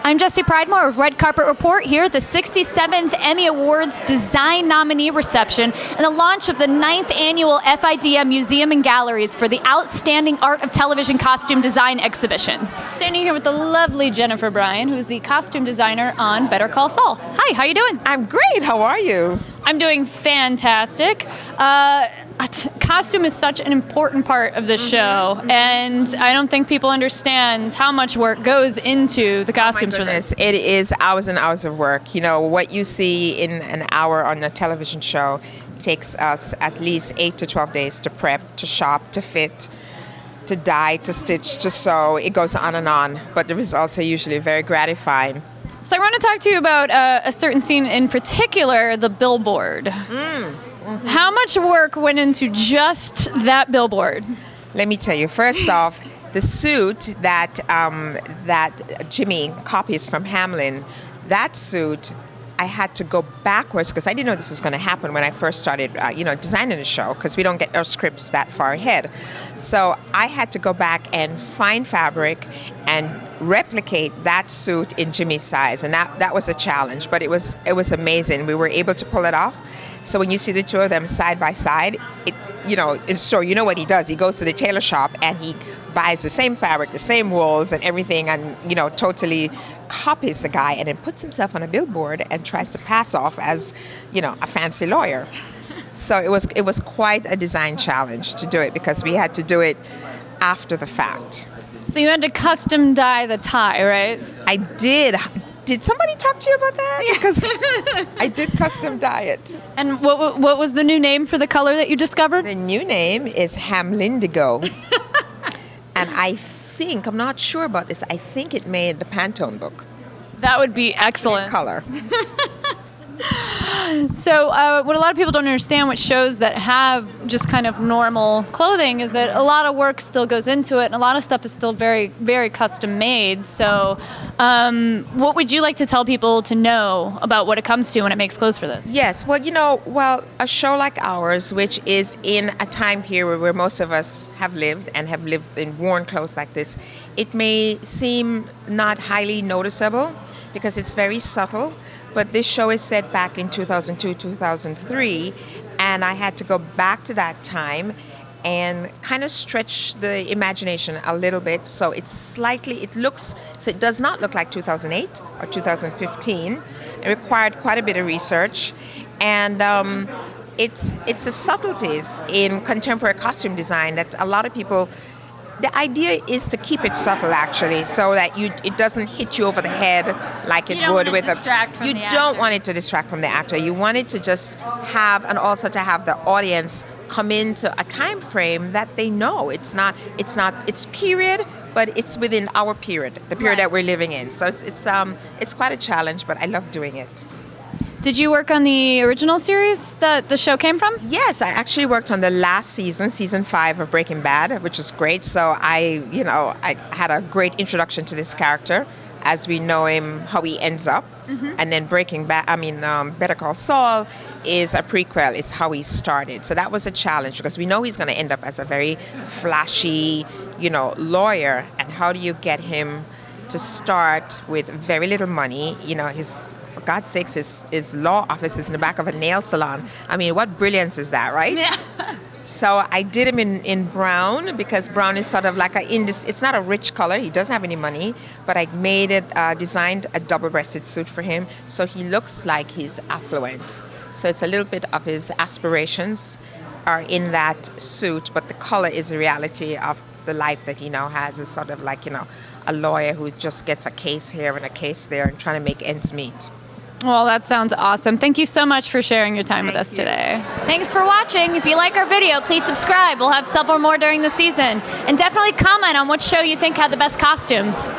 I'm Jessie Pridemore with Red Carpet Report here at the 67th Emmy Awards Design Nominee Reception and the launch of the 9th Annual FIDM Museum and Galleries for the Outstanding Art of Television Costume Design Exhibition. Standing here with the lovely Jennifer Bryan, who's the costume designer on Better Call Saul. Hi, how you doing? I'm great. How are you? I'm doing fantastic. Costume is such an important part of this show, and I don't think people understand how much work goes into the costumes for this. It is hours and hours of work. You know, what you see in an hour on a television show takes us at least 8 to 12 days to prep, to shop, to fit, to dye, to stitch, to sew. It goes on and on, but the results are usually very gratifying. So I want to talk to you about a certain scene in particular, the billboard. How much work went into just that billboard? Let me tell you, first off, the suit that Jimmy copies from Hamlin, that suit, I had to go backwards because I didn't know this was going to happen when I first started, designing the show, because we don't get our scripts that far ahead. So I had to go back and find fabric and replicate that suit in Jimmy's size, and that was a challenge, but it was amazing. We were able to pull it off. So when you see the two of them side by side, so you know what he does. He goes to the tailor shop and he buys the same fabric, the same wools and everything, and totally copies the guy, and then puts himself on a billboard and tries to pass off as a fancy lawyer. So it was quite a design challenge to do it, because we had to do it after the fact. So you had to custom dye the tie, right? I did. Did somebody talk to you about that? Yeah. Because I did custom dye it. And what was the new name for the color that you discovered? The new name is Hamlindigo. And I'm not sure about this, I think it made the Pantone book. That would be excellent. Color. So what a lot of people don't understand with shows that have just kind of normal clothing is that a lot of work still goes into it, and a lot of stuff is still very, very custom made. So what would you like to tell people to know about what it comes to when it makes clothes for this? Yes, well, a show like ours, which is in a time period where most of us have lived in worn clothes like this, it may seem not highly noticeable because it's very subtle. But this show is set back in 2002, 2003, and I had to go back to that time and kind of stretch the imagination a little bit. So it does not look like 2008 or 2015. It required quite a bit of research, and it's the subtleties in contemporary costume design that a lot of people. The idea is to keep it subtle, actually, so that it doesn't hit you over the head like it would with a. You don't want it to distract from the actor. You want it to just have, and also to have the audience come into a time frame that they know. It's period, but it's within our period, the period that we're living in. So it's quite a challenge, but I love doing it. Did you work on the original series that the show came from? Yes, I actually worked on the last season 5 of Breaking Bad, which was great. So I had a great introduction to this character as we know him, how he ends up. Mm-hmm. And then Better Call Saul is a prequel, is how he started. So that was a challenge because we know he's going to end up as a very flashy, lawyer. And how do you get him to start with very little money? For God's sakes, his law office is in the back of a nail salon. I mean, what brilliance is that, right? Yeah. So I did him in brown because brown is sort of like it's not a rich color. He doesn't have any money, but I designed a double-breasted suit for him so he looks like he's affluent. So it's a little bit of his aspirations are in that suit, but the color is the reality of the life that he now has. Is sort of like, a lawyer who just gets a case here and a case there and trying to make ends meet. Well, that sounds awesome. Thank you so much for sharing your time with us today. Thanks for watching. If you like our video, please subscribe. We'll have several more during the season. And definitely comment on which show you think had the best costumes.